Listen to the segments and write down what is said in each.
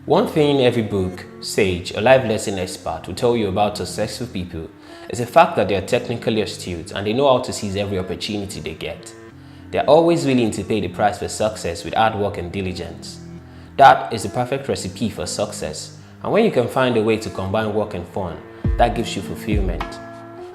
One thing every book, sage, or life lesson expert will tell you about successful people is the fact that they are technically astute and they know how to seize every opportunity they get. They are always willing to pay the price for success with hard work and diligence. That is the perfect recipe for success, and when you can find a way to combine work and fun, that gives you fulfillment.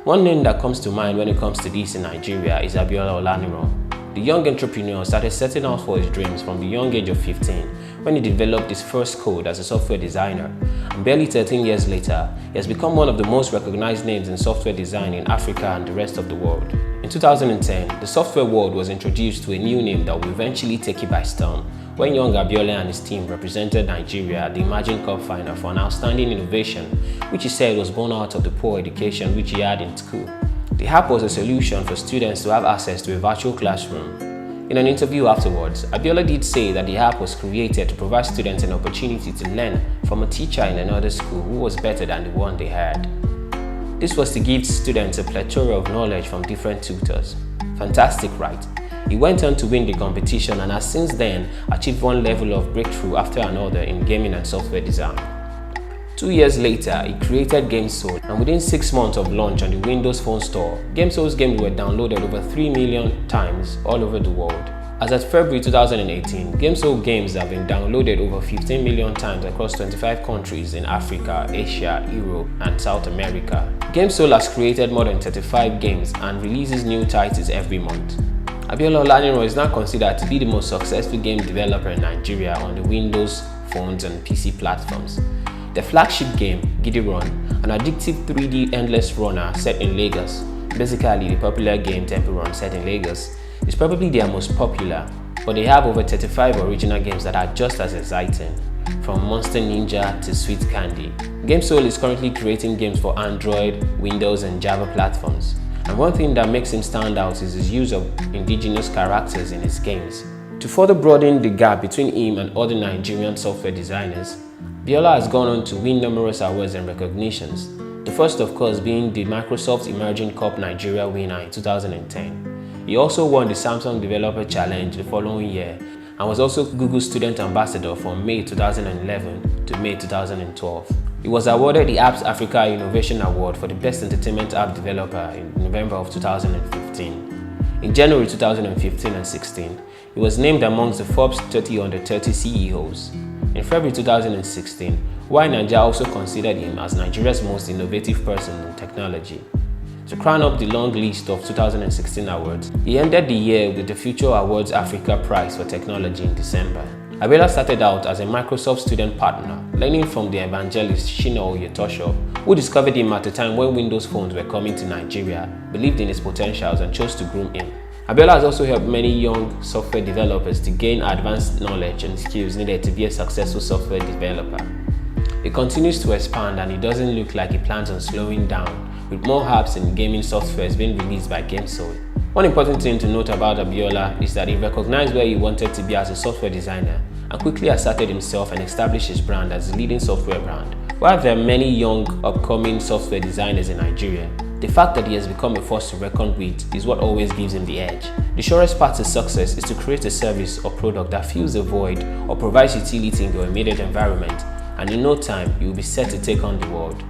One name that comes to mind when it comes to this in Nigeria is Abiola Olaniran. The young entrepreneur started setting out for his dreams from the young age of 15 when he developed his first code as a software designer, and barely 13 years later, he has become one of the most recognized names in software design in Africa and the rest of the world. In 2010, the software world was introduced to a new name that will eventually take it by storm when young Abiola and his team represented Nigeria at the Imagine Cup final for an outstanding innovation, which he said was born out of the poor education which he had in school. The app was a solution for students to have access to a virtual classroom. In an interview afterwards, Abiola did say that the app was created to provide students an opportunity to learn from a teacher in another school who was better than the one they had. This was to give students a plethora of knowledge from different tutors. Fantastic, right? He went on to win the competition and has since then achieved one level of breakthrough after another in gaming and software design. 2 years later, he created GAMSOLE, and within 6 months of launch on the Windows Phone Store, GAMSOLE's games were downloaded over 3 million times all over the world. As at February 2018, GAMSOLE games have been downloaded over 15 million times across 25 countries in Africa, Asia, Europe, and South America. GAMSOLE has created more than 35 games and releases new titles every month. Abiola Olaniran is now considered to be the most successful game developer in Nigeria on the Windows, phones, and PC platforms. The flagship game, Giddy Run, an addictive 3D endless runner set in Lagos, basically the popular game Temple Run set in Lagos, is probably their most popular, but they have over 35 original games that are just as exciting, from Monster Ninja to Sweet Candy. GAMSOLE is currently creating games for Android, Windows, and Java platforms, and one thing that makes him stand out is his use of indigenous characters in his games. To further broaden the gap between him and other Nigerian software designers, Abiola has gone on to win numerous awards and recognitions, the first of course being the Microsoft Imagine Cup Nigeria winner in 2010. He also won the Samsung Developer Challenge the following year and was also Google Student Ambassador from May 2011 to May 2012. He was awarded the Apps Africa Innovation Award for the Best Entertainment App Developer in November of 2015. In January 2015 and 16, he was named amongst the Forbes 30 under 30 CEOs. In February 2016, Nigeria also considered him as Nigeria's most innovative person in technology. To crown up the long list of 2016 awards, he ended the year with the Future Awards Africa Prize for Technology in December. Abiola started out as a Microsoft student partner, learning from the evangelist Shina Oyetosho, who discovered him at a time when Windows phones were coming to Nigeria, believed in his potentials, and chose to groom him. Abiola has also helped many young software developers to gain advanced knowledge and skills needed to be a successful software developer. He continues to expand, and it doesn't look like he plans on slowing down, with more apps and gaming softwares being released by GAMSOLE. One important thing to note about Abiola is that he recognized where he wanted to be as a software designer and quickly asserted himself and established his brand as a leading software brand. While there are many young, upcoming software designers in Nigeria, the fact that he has become a force to reckon with is what always gives him the edge. The surest path to success is to create a service or product that fills a void or provides utility in your immediate environment, and in no time, you will be set to take on the world.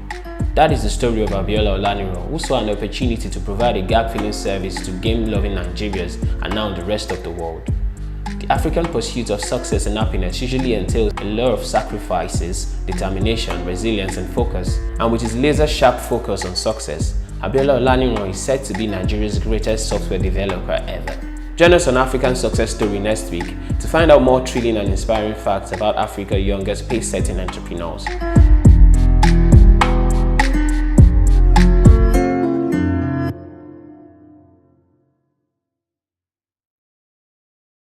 That is the story of Abiola Olaniran, who saw an opportunity to provide a gap-filling service to game-loving Nigerians and now the rest of the world. The African pursuit of success and happiness usually entails a lot of sacrifices, determination, resilience, and focus, and with his laser-sharp focus on success, Abiola Olaniran is said to be Nigeria's greatest software developer ever. Join us on African Success Story next week to find out more thrilling and inspiring facts about Africa's youngest pace-setting entrepreneurs.